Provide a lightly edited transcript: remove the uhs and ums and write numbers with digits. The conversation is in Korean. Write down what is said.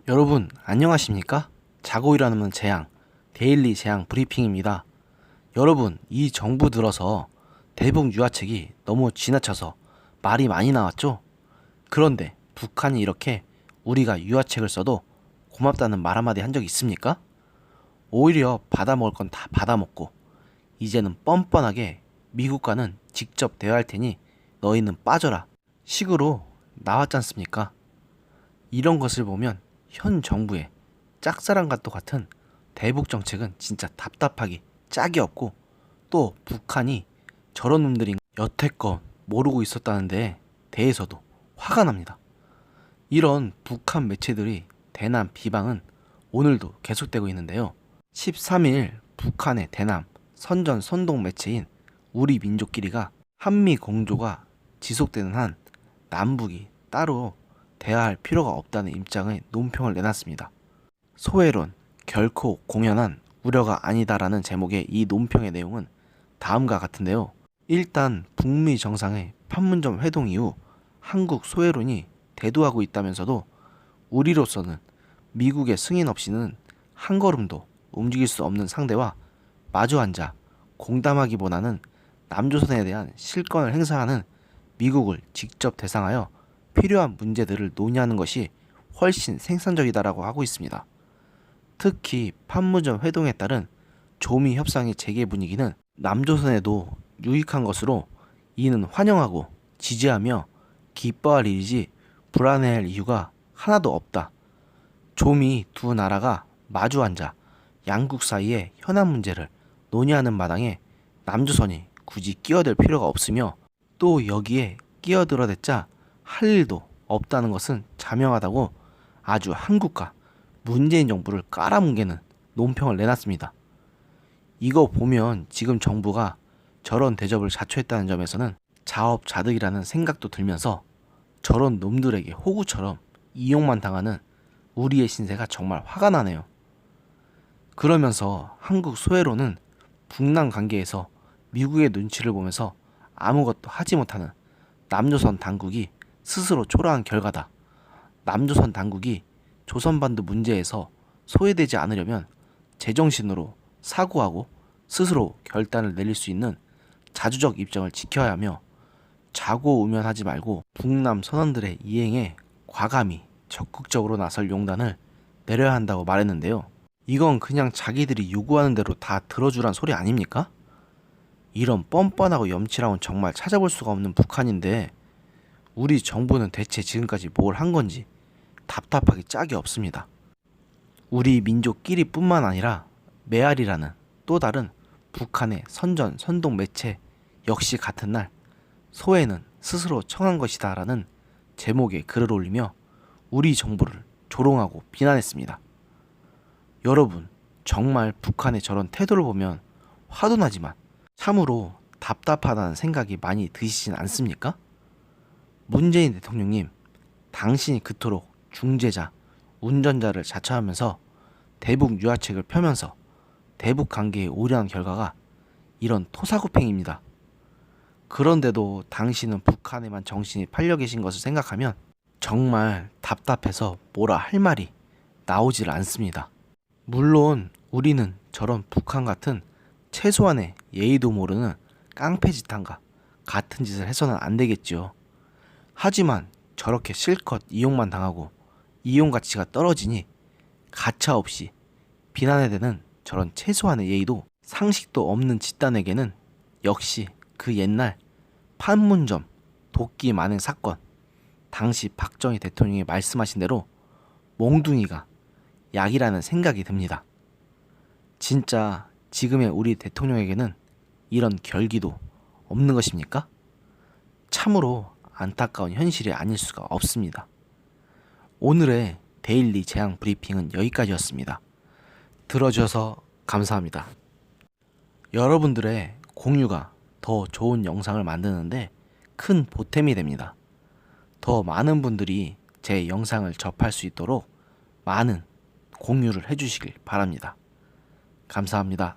여러분 안녕하십니까? 자고 일어나는 재앙 데일리 재앙 브리핑입니다. 여러분, 이 정부 들어서 대북 유화책이 너무 지나쳐서 말이 많이 나왔죠? 그런데 북한이 이렇게 우리가 유화책을 써도 고맙다는 말 한마디 한 적 있습니까? 오히려 받아먹을 건 다 받아먹고 이제는 뻔뻔하게 미국과는 직접 대화할 테니 너희는 빠져라 식으로 나왔지 않습니까? 이런 것을 보면 현 정부의 짝사랑과 똑같은 대북 정책은 진짜 답답하기 짝이 없고, 또 북한이 저런 놈들이 여태껏 모르고 있었다는 데 대해서도 화가 납니다. 이런 북한 매체들이 대남 비방은 오늘도 계속되고 있는데요. 13일 북한의 대남 선전 선동 매체인 우리 민족끼리가 한미 공조가 지속되는 한 남북이 따로 대화할 필요가 없다는 입장의 논평을 내놨습니다. 소외론, 결코 공연한 우려가 아니다라는 제목의 이 논평의 내용은 다음과 같은데요. 일단 북미 정상의 판문점 회동 이후 한국 소외론이 대두하고 있다면서도 우리로서는 미국의 승인 없이는 한 걸음도 움직일 수 없는 상대와 마주 앉아 공담하기보다는 남조선에 대한 실권을 행사하는 미국을 직접 대상하여 필요한 문제들을 논의하는 것이 훨씬 생산적이다라고 하고 있습니다. 특히 판문점 회동에 따른 조미 협상의 재개 분위기는 남조선에도 유익한 것으로 이는 환영하고 지지하며 기뻐할 일이지 불안해할 이유가 하나도 없다. 조미 두 나라가 마주 앉아 양국 사이의 현안 문제를 논의하는 마당에 남조선이 굳이 끼어들 필요가 없으며, 또 여기에 끼어들어댔자 할 일도 없다는 것은 자명하다고 아주 한국과 문재인 정부를 깔아뭉개는 논평을 내놨습니다. 이거 보면 지금 정부가 저런 대접을 자초했다는 점에서는 자업자득이라는 생각도 들면서 저런 놈들에게 호구처럼 이용만 당하는 우리의 신세가 정말 화가 나네요. 그러면서 한국 소외로는 북남 관계에서 미국의 눈치를 보면서 아무것도 하지 못하는 남조선 당국이 스스로 초라한 결과다. 남조선 당국이 조선반도 문제에서 소외되지 않으려면 제정신으로 사고하고 스스로 결단을 내릴 수 있는 자주적 입장을 지켜야 하며, 자고우면하지 말고 북남 선언들의 이행에 과감히 적극적으로 나설 용단을 내려야 한다고 말했는데요. 이건 그냥 자기들이 요구하는 대로 다 들어주란 소리 아닙니까? 이런 뻔뻔하고 염치라운 정말 찾아볼 수가 없는 북한인데 우리 정부는 대체 지금까지 뭘 한 건지 답답하기 짝이 없습니다. 우리 민족끼리 뿐만 아니라 메아리라는 또 다른 북한의 선전 선동 매체 역시 같은 날 소외는 스스로 청한 것이다 라는 제목의 글을 올리며 우리 정부를 조롱하고 비난했습니다. 여러분, 정말 북한의 저런 태도를 보면 화도 나지만 참으로 답답하다는 생각이 많이 드시진 않습니까? 문재인 대통령님, 당신이 그토록 중재자, 운전자를 자처하면서 대북 유화책을 펴면서 대북 관계에 오려한 결과가 이런 토사구팽입니다. 그런데도 당신은 북한에만 정신이 팔려 계신 것을 생각하면 정말 답답해서 뭐라 할 말이 나오질 않습니다. 물론 우리는 저런 북한 같은 최소한의 예의도 모르는 깡패짓한가 같은 짓을 해서는 안 되겠죠. 하지만 저렇게 실컷 이용만 당하고 이용 가치가 떨어지니 가차없이 비난에 대는 저런 최소한의 예의도 상식도 없는 집단에게는 역시 그 옛날 판문점 도끼 만행 사건, 당시 박정희 대통령이 말씀하신 대로 몽둥이가 약이라는 생각이 듭니다. 진짜 지금의 우리 대통령에게는 이런 결기도 없는 것입니까? 참으로 안타까운 현실이 아닐 수가 없습니다. 오늘의 데일리 재앙 브리핑은 여기까지였습니다. 들어주셔서 감사합니다. 여러분들의 공유가 더 좋은 영상을 만드는데 큰 보탬이 됩니다. 더 많은 분들이 제 영상을 접할 수 있도록 많은 공유를 해주시길 바랍니다. 감사합니다.